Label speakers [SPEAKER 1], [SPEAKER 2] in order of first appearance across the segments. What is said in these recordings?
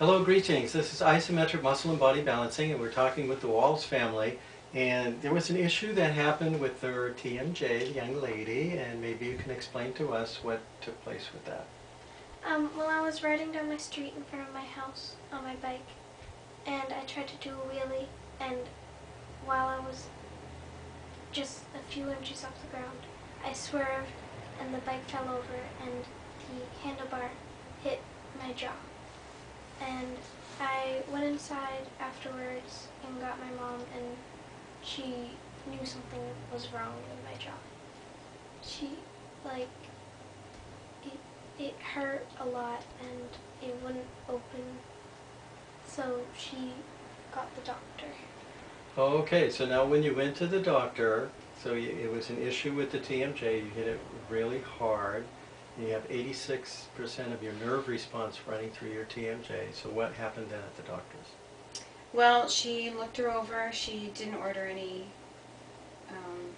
[SPEAKER 1] Hello, greetings. This is Isometric Muscle and Body Balancing, and we're talking with the Walls family. And there was an issue that happened with their TMJ, the young lady, and maybe you can explain to us what took place with that.
[SPEAKER 2] Well, I was riding down my street in front of my house on my bike, and I tried to do a wheelie, and while I was just a few inches off the ground, I swerved, and the bike fell over, and the handlebar hit my jaw. And I went inside afterwards and got my mom, and she knew something was wrong with my jaw. She, it hurt a lot and it wouldn't open, so she got the doctor.
[SPEAKER 1] Okay, so now when you went to the doctor, so it was an issue with the TMJ, you hit it really hard. You have 86% of your nerve response running through your TMJ. So what happened then at the doctor's?
[SPEAKER 3] Well, she looked her over. She didn't order any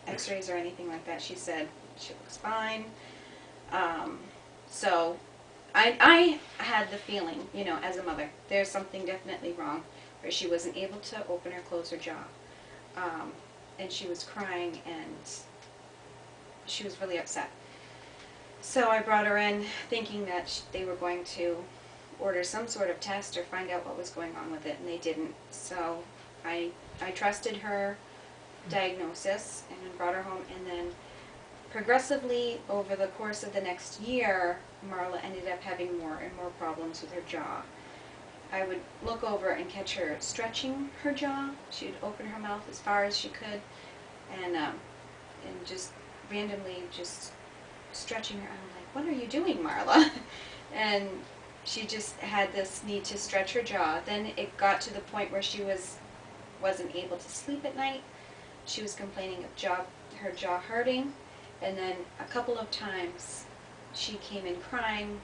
[SPEAKER 3] x-rays or anything like that. She said she looks fine. So I had the feeling, you know, as a mother, there's something definitely wrong, where she wasn't able to open or close her jaw. And she was crying and she was really upset. So I brought her in thinking that they were going to order some sort of test or find out what was going on with it, and they didn't. So I trusted her diagnosis and brought her home, and then progressively over the course of the next year, Marla ended up having more and more problems with her jaw. I would look over and catch her stretching her jaw. She would open her mouth as far as she could, and just randomly just stretching her. I'm like, "What are you doing, Marla?" And she just had this need to stretch her jaw. Then it got to the point where she wasn't able to sleep at night. She was complaining of her jaw hurting, and then a couple of times she came in crying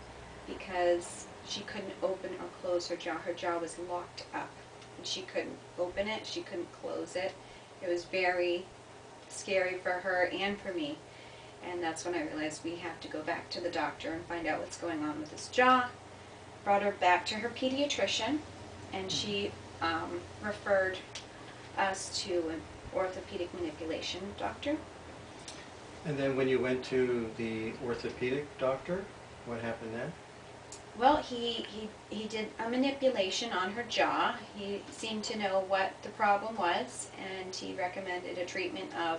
[SPEAKER 3] because she couldn't open or close her jaw. Her jaw was locked up, and she couldn't open it, she couldn't close it. It was very scary for her and for me. And that's when I realized we have to go back to the doctor and find out what's going on with this jaw. Brought her back to her pediatrician, and she referred us to an orthopedic manipulation doctor.
[SPEAKER 1] And then when you went to the orthopedic doctor, what happened then?
[SPEAKER 3] Well, he did a manipulation on her jaw. He seemed to know what the problem was, and he recommended a treatment of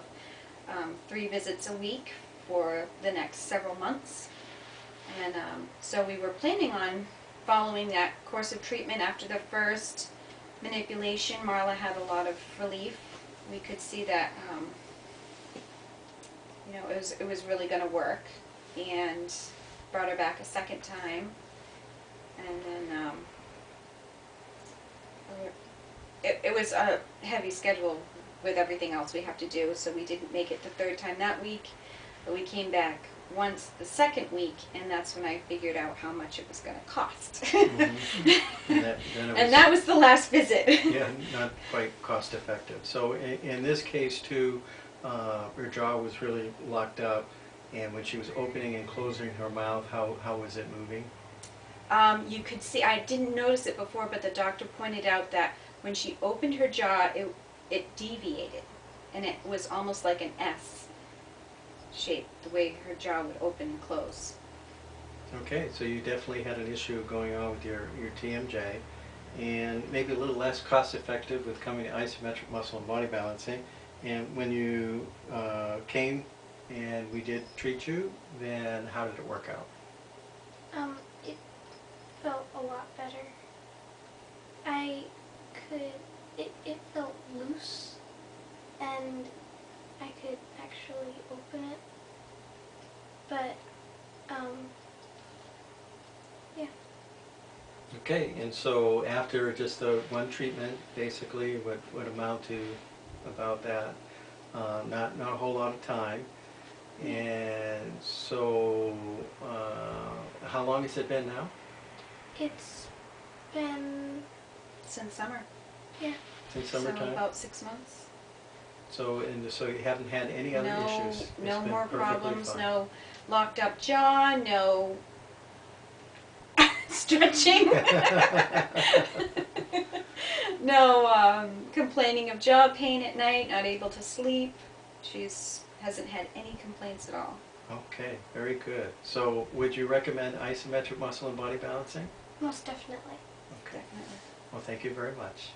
[SPEAKER 3] 3 visits a week for the next several months. And so we were planning on following that course of treatment. After the first manipulation, Marla had a lot of relief. We could see that you know, it was really going to work, and brought her back a second time, and then it was a heavy schedule with everything else we have to do, so we didn't make it the third time that week, but we came back once the second week, and that's when I figured out how much it was going to cost.
[SPEAKER 1] Mm-hmm.
[SPEAKER 3] And that was the last visit.
[SPEAKER 1] Yeah, not quite cost effective. So in this case too, her jaw was really locked up, and when she was opening and closing her mouth, how was it moving?
[SPEAKER 3] You could see, I didn't notice it before, but the doctor pointed out that when she opened her jaw, it deviated, and it was almost like an S shape, the way her jaw would open and close.
[SPEAKER 1] Okay, so you definitely had an issue going on with your TMJ, and maybe a little less cost effective with coming to isometric muscle and body balancing. And when you came and we did treat you, then how did it work out?
[SPEAKER 2] It felt a lot better. It felt loose, and I could actually open it, but, yeah.
[SPEAKER 1] Okay, and so after just the one treatment, basically, would amount to about that, not a whole lot of time. And so, how long has it been now?
[SPEAKER 2] It's been...
[SPEAKER 3] Since summer.
[SPEAKER 2] Yeah.
[SPEAKER 1] Since summertime?
[SPEAKER 3] So about 6 months.
[SPEAKER 1] So, so you haven't had any other issues?
[SPEAKER 3] No more problems,
[SPEAKER 1] fine.
[SPEAKER 3] no locked up jaw, no stretching. complaining of jaw pain at night, not able to sleep. Hasn't had any complaints at all.
[SPEAKER 1] Okay, very good. So would you recommend isometric muscle and body balancing?
[SPEAKER 2] Most definitely.
[SPEAKER 1] Okay.
[SPEAKER 3] Definitely.
[SPEAKER 1] Well, thank you very much.